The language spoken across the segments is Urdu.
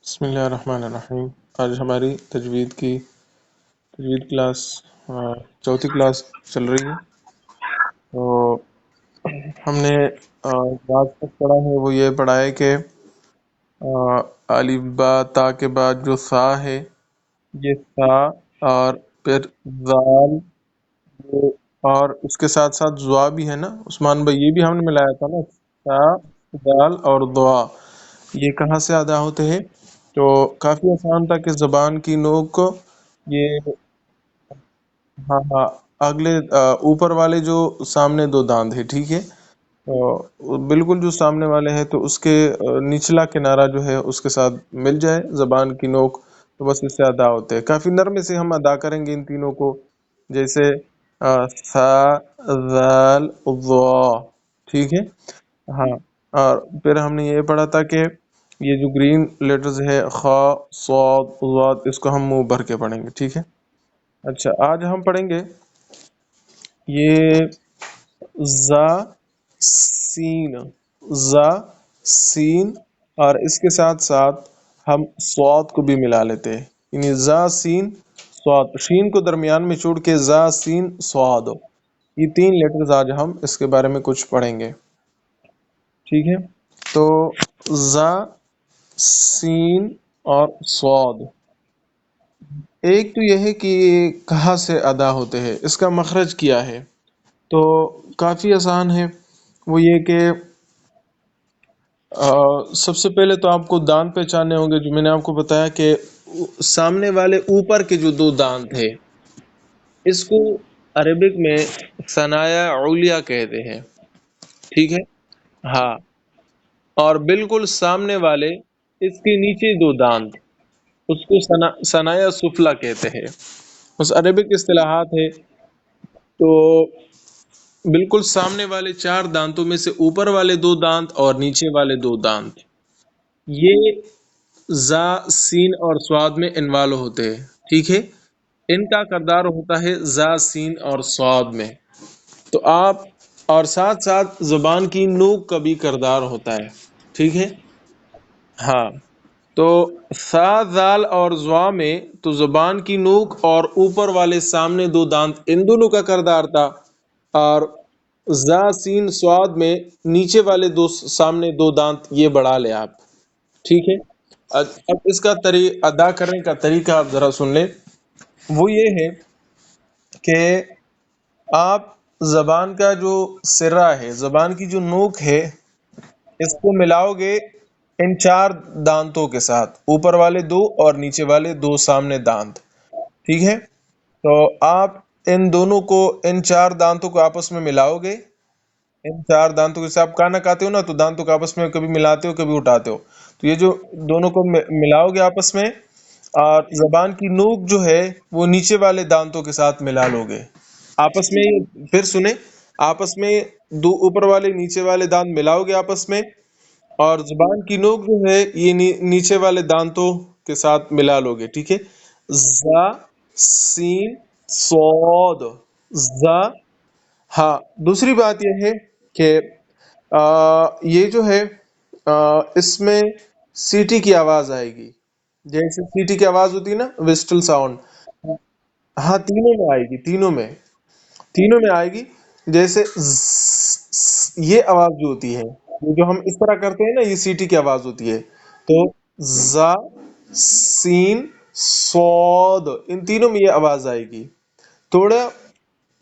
بسم اللہ الرحمن الرحیم۔ آج ہماری تجوید کلاس چوتھی کلاس چل رہی ہے۔ تو ہم نے بات تک پڑھا ہے، وہ یہ پڑھا ہے کہ الف با تا کے بعد جو سا ہے، یہ سا، اور پھر زال، وہ- اور اس کے ساتھ ساتھ زوا بھی ہے نا عثمان بھائی، یہ بھی ہم نے ملایا تھا نا، سا، زال اور دعا، یہ کہاں سے ادا ہوتے ہیں؟ تو کافی آسان تھا کہ زبان کی نوک کو یہ، ہاں ہاں، اگلے اوپر والے جو سامنے دو داند ہے، ٹھیک ہے، بالکل جو سامنے والے ہیں تو اس کے نچلا کنارہ جو ہے اس کے ساتھ مل جائے زبان کی نوک، تو بس اس سے ادا ہوتے ہیں۔ کافی نرم سے ہم ادا کریں گے ان تینوں کو، جیسے ثا، ذال، ضا، ٹھیک ہے، ہاں۔ اور پھر ہم نے یہ پڑھا تھا کہ یہ جو گرین لیٹرز ہے، خا، صاد، ضاد، اس کو ہم منہ بھر کے پڑھیں گے، ٹھیک ہے۔ اچھا، آج ہم پڑھیں گے یہ زا، سین، زا، سین، اور اس کے ساتھ ساتھ ہم صاد کو بھی ملا لیتے ہیں، یعنی زا، سین، صاد، شین کو درمیان میں چھوڑ کے زا، سین، صاد، یہ تین لیٹرز آج ہم اس کے بارے میں کچھ پڑھیں گے، ٹھیک ہے۔ تو زا، سین اور صاد، ایک تو یہ ہے کہ یہ کہاں سے ادا ہوتے ہیں، اس کا مخرج کیا ہے، تو کافی آسان ہے۔ وہ یہ کہ سب سے پہلے تو آپ کو دانت پہچاننے ہوں گے، جو میں نے آپ کو بتایا کہ سامنے والے اوپر کے جو دو دانت ہیں، اس کو عربک میں ثنایا علیا کہتے ہیں، ٹھیک ہے، ہاں۔ اور بالکل سامنے والے اس کے نیچے دو دانت، اس کو ثنایا سفلا کہتے ہیں، بس عربک اصطلاحات ہے۔ تو بالکل سامنے والے چار دانتوں میں سے اوپر والے دو دانت اور نیچے والے دو دانت، یہ زا، سین اور سواد میں انوالو ہوتے ہیں، ٹھیک ہے، ان کا کردار ہوتا ہے زا، سین اور سواد میں۔ تو آپ، اور ساتھ ساتھ زبان کی نوک کا بھی کردار ہوتا ہے، ٹھیک ہے، ہاں۔ تو سا، زال اور زوا میں تو زبان کی نوک اور اوپر والے سامنے دو دانت، ان دونوں کا کردار تھا، اور زا، سین، سواد میں نیچے والے دو سامنے دو دانت، یہ بڑھا لے آپ، ٹھیک ہے۔ اب اس کا ادا کرنے کا طریقہ آپ ذرا سن لیں، وہ یہ ہے کہ آپ زبان کا جو سرہ ہے، زبان کی جو نوک ہے، اس کو ملاؤ گے ان چار دانتوں کے ساتھ، اوپر والے دو اور نیچے والے دو سامنے دانت، ٹھیک ہے۔ تو آپ ان دونوں کو، ان چار دانتوں کو آپس میں ملاؤ گے، ان چار دانتوں کے ساتھ آپ کھانا کھاتے ہو نا، تو دانتوں کو آپس میں کبھی ملاتے ہو کبھی اٹھاتے ہو، تو یہ جو دونوں کو ملاؤ گے آپس میں، اور زبان کی نوک جو ہے وہ نیچے والے دانتوں کے ساتھ ملا لو گے آپس میں، پھر سنیں، آپس میں دو اوپر والے نیچے والے دانت ملاؤ گے آپس میں، اور زبان کی نوک جو ہے یہ نیچے والے دانتوں کے ساتھ ملا لو گے، ٹھیک ہے۔ زا، سین، صاد، زا، ہاں۔ دوسری بات یہ ہے کہ یہ جو ہے اس میں سیٹی کی آواز آئے گی، جیسے سیٹی کی آواز ہوتی ہے نا، وسٹل ساؤنڈ، ہاں، تینوں میں آئے گی، تینوں میں آئے گی، جیسے یہ آواز جو ہوتی ہے، یہ جو ہم اس طرح کرتے ہیں نا، یہ سیٹی کی آواز ہوتی ہے، تو زا، سین، صاد، ان تینوں میں یہ آواز آئے گی تھوڑا۔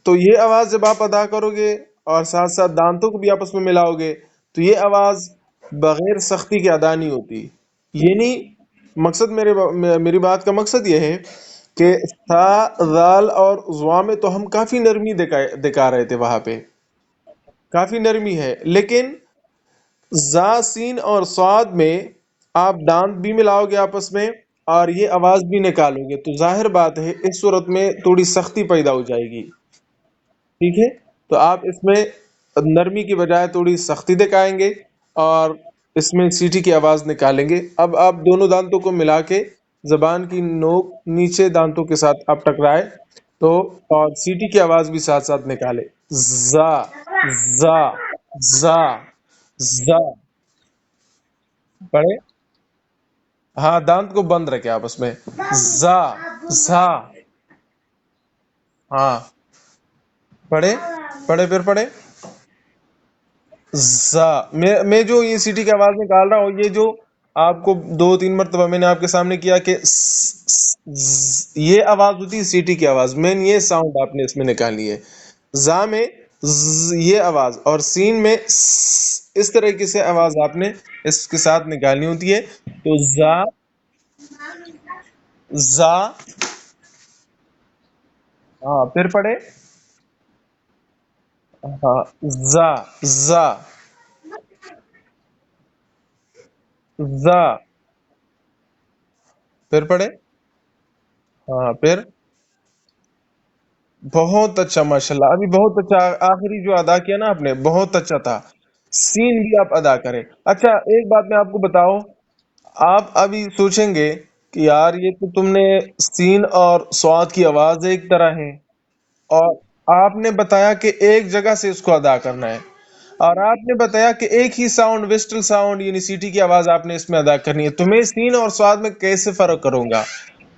تو یہ آواز جب آپ ادا کرو گے اور ساتھ ساتھ دانتوں کو بھی آپس میں ملاؤ گے، تو یہ آواز بغیر سختی کے ادا نہیں ہوتی، یہ نہیں مقصد، میری بات کا مقصد یہ ہے کہ سا، ذال اور زوا میں تو ہم کافی نرمی دکھا رہے تھے، وہاں پہ کافی نرمی ہے، لیکن زا، سین اور صاد میں آپ دانت بھی ملاؤ گے آپس میں اور یہ آواز بھی نکالو گے، تو ظاہر بات ہے اس صورت میں تھوڑی سختی پیدا ہو جائے گی، ٹھیک ہے۔ تو آپ اس میں نرمی کی بجائے تھوڑی سختی دکھائیں گے اور اس میں سیٹی کی آواز نکالیں گے۔ اب آپ دونوں دانتوں کو ملا کے زبان کی نوک نیچے دانتوں کے ساتھ آپ ٹکرائے، تو اور سیٹی کی آواز بھی ساتھ ساتھ نکالے، زا، زا، زا، زا، پڑھے، ہاں دانت کو بند رکھے آپس میں. زا. زا. ہاں پڑھے. پڑھے پھر پڑھے. زا. میں جو یہ سیٹی کی آواز نکال رہا ہوں، یہ جو آپ کو دو تین مرتبہ میں نے آپ کے سامنے کیا کہ یہ آواز ہوتی ہے سیٹی کی آواز، مین یہ ساؤنڈ آپ نے اس میں نکالی ہے. زا میں یہ آواز، اور سین میں اس طریقے سے آواز آپ نے اس کے ساتھ نکالنی ہوتی ہے. تو زا. زا. ہاں پھر پڑھے. ہاں زا. زا. زا. پھر پڑھے. ہاں پھر. بہت اچھا ماشاء اللہ، ابھی بہت اچھا. آخری جو ادا کیا نا آپ نے بہت اچھا تھا. سین بھی آپ ادا کریں. اچھا ایک بات میں آپ کو بتاؤں، آپ ابھی سوچیں گے کہ یار یہ تو تم نے سین اور سواد کی آواز ایک طرح ہے، اور آپ نے بتایا کہ ایک جگہ سے اس کو ادا کرنا ہے، اور آپ نے بتایا کہ ایک ہی ساؤنڈ ویسٹل ساؤنڈ یعنی سیٹی کی آواز آپ نے اس میں ادا کرنی ہے، تو میں سین اور سواد میں کیسے فرق کروں گا؟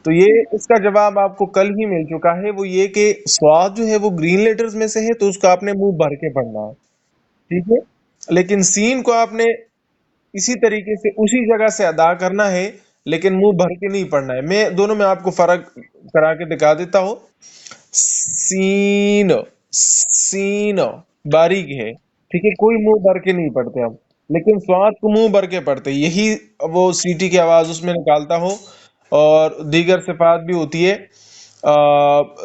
تو یہ اس کا جواب آپ کو کل ہی مل چکا ہے، وہ یہ کہ سواد جو ہے وہ گرین لیٹرز میں سے ہے، تو اس کو آپ نے منہ بھر کے پڑھنا ہے. ٹھیک ہے. لیکن سین کو آپ نے اسی طریقے سے اسی جگہ سے ادا کرنا ہے، لیکن منہ بھر کے نہیں پڑھنا ہے. میں دونوں میں آپ کو فرق کرا کے دکھا دیتا ہوں. سین. سین باریک ہے. ٹھیک ہے، کوئی منہ بھر کے نہیں پڑھتے ہم، لیکن سواد کو منہ بھر کے پڑھتے، یہی وہ سیٹی کی آواز اس میں نکالتا ہو. اور دیگر صفات بھی ہوتی ہے،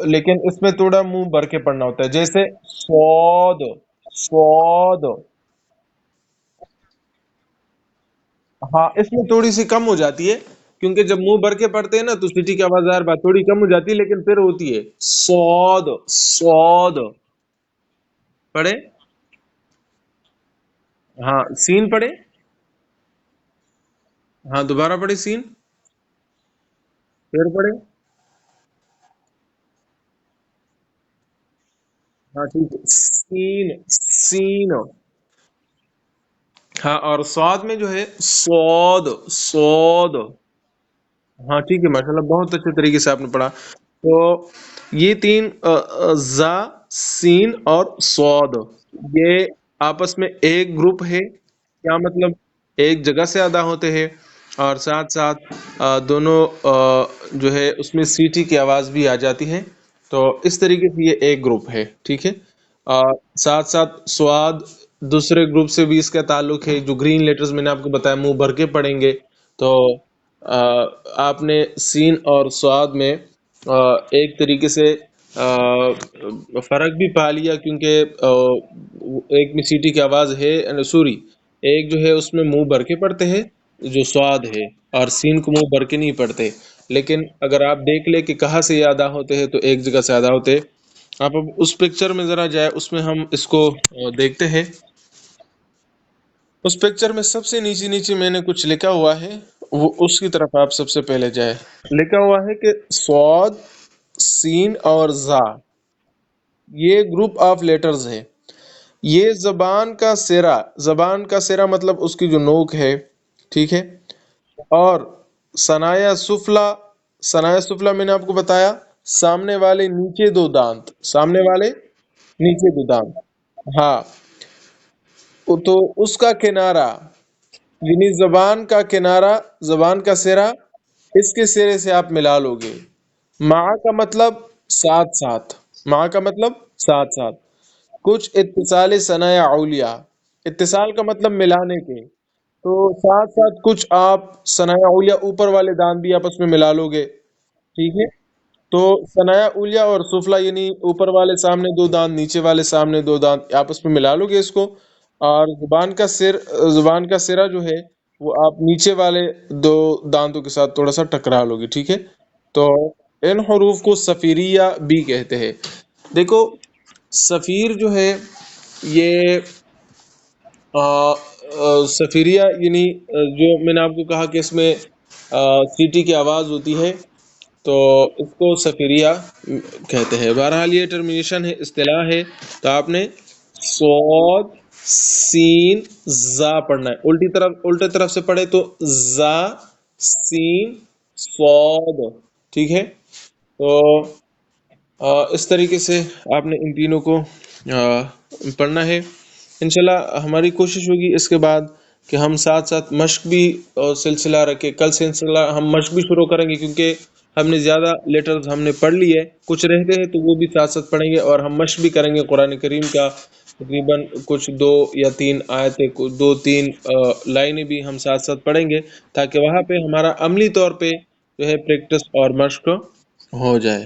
لیکن اس میں تھوڑا منہ بھر کے پڑھنا ہوتا ہے، جیسے سود. سود. ہاں اس میں تھوڑی سی کم ہو جاتی ہے، کیونکہ جب منہ بھر کے پڑھتے ہیں نا تو سیٹی کی آواز ظاہر بات تھوڑی کم ہو جاتی ہے، لیکن پھر ہوتی ہے سود. سود. پڑھے. ہاں سین پڑھے. ہاں دوبارہ پڑھے سین. پھر پڑھے. ہاں ٹھیک ہے سین. سین. ہاں اور سواد میں جو ہے سود. سود. ہاں ٹھیک ہے ماشاء اللہ، بہت اچھے طریقے سے آپ نے پڑھا. تو یہ تین زا، سین اور سود، یہ آپس میں ایک گروپ ہے. کیا مطلب؟ ایک جگہ سے ادا ہوتے ہیں، اور ساتھ ساتھ دونوں جو ہے اس میں سیٹی کی آواز بھی آ جاتی ہے. تو اس طریقے سے یہ ایک گروپ ہے. ٹھیک ہے. ساتھ ساتھ سواد دوسرے گروپ سے بھی اس کا تعلق ہے، جو گرین لیٹرز میں نے آپ کو بتایا منہ بھر کے پڑھیں گے. تو آ، آپ نے سین اور سواد میں ایک طریقے سے فرق بھی پا لیا، کیونکہ ایک میں سیٹی کی آواز ہے، سوری ایک جو ہے اس میں منہ بھر کے پڑھتے ہیں جو سواد ہے، اور سین کو منہ بھر کے نہیں پڑھتے. لیکن اگر آپ دیکھ لیں کہ کہاں سے یہ ادا ہوتے ہیں، تو ایک جگہ سے ادا ہوتے ہیں. آپ اب اس پکچر میں ذرا جائے، اس میں ہم اس کو دیکھتے ہیں. اس پکچر میں سب سے نیچے نیچے میں نے کچھ لکھا ہوا ہے، وہ اس کی طرف آپ سب سے پہلے جائے. لکھا ہوا ہے کہ سواد، سین اور زا یہ گروپ آف لیٹرز ہے. یہ زبان کا سرا، زبان کا سرا مطلب اس کی جو نوک ہے. ٹھیک ہے. اور ثنایا سفلا، ثنایا سفلا میں نے آپ کو بتایا سامنے والے نیچے دو دانت، سامنے والے نیچے دو دانت. ہاں تو اس کا کنارہ، یعنی زبان کا کنارہ، زبان کا سرا اس کے سرے سے آپ ملا لو گے. ماں کا مطلب ساتھ ساتھ، ماں کا مطلب ساتھ ساتھ. کچھ اتصال ثنایا اولیاء، اتصال کا مطلب ملانے کے، تو ساتھ ساتھ کچھ آپ ثنایا اولیاء اوپر والے دانت بھی آپس میں ملا لو گے. ٹھیک ہے. تو ثنایا اولیاء اور سفلا یعنی اوپر والے سامنے دو دانت، نیچے والے سامنے دو دانت آپس میں ملا لو گے اس کو. اور زبان کا سر، زبان کا سرا جو ہے وہ آپ نیچے والے دو دانتوں کے ساتھ تھوڑا سا ٹکرا لو گے. ٹھیک ہے. تو ان حروف کو صفیریہ بھی کہتے ہیں. دیکھو صفیر جو ہے یہ صفیریہ یعنی جو میں نے آپ کو کہا کہ اس میں سیٹی کی آواز ہوتی ہے، تو اس کو صفیریہ کہتے ہیں. بہرحال یہ ٹرمینیشن ہے، اصطلاح ہے. تو آپ نے صاد، سین، زا پڑھنا ہے. الٹی طرف، الٹے طرف سے پڑھے تو زا، سین صاد، ٹھیک ہے؟ تو اس طریقے سے آپ نے ان تینوں کو پڑھنا ہے انشاءاللہ۔ ہماری کوشش ہوگی اس کے بعد کہ ہم ساتھ ساتھ مشق بھی سلسلہ رکھے، کل سے انشاءاللہ ہم مشق بھی شروع کریں گے، کیونکہ ہم نے زیادہ لیٹرز ہم نے پڑھ لی ہے، کچھ رہتے ہیں تو وہ بھی ساتھ ساتھ پڑھیں گے، اور ہم مشق بھی کریں گے قرآن کریم کا تقریباً کچھ 2 یا 3 آیتیں، دو تین لائنیں بھی ہم ساتھ ساتھ پڑھیں گے، تاکہ وہاں پہ ہمارا عملی طور پہ جو ہے پریکٹس اور مشق ہو جائے۔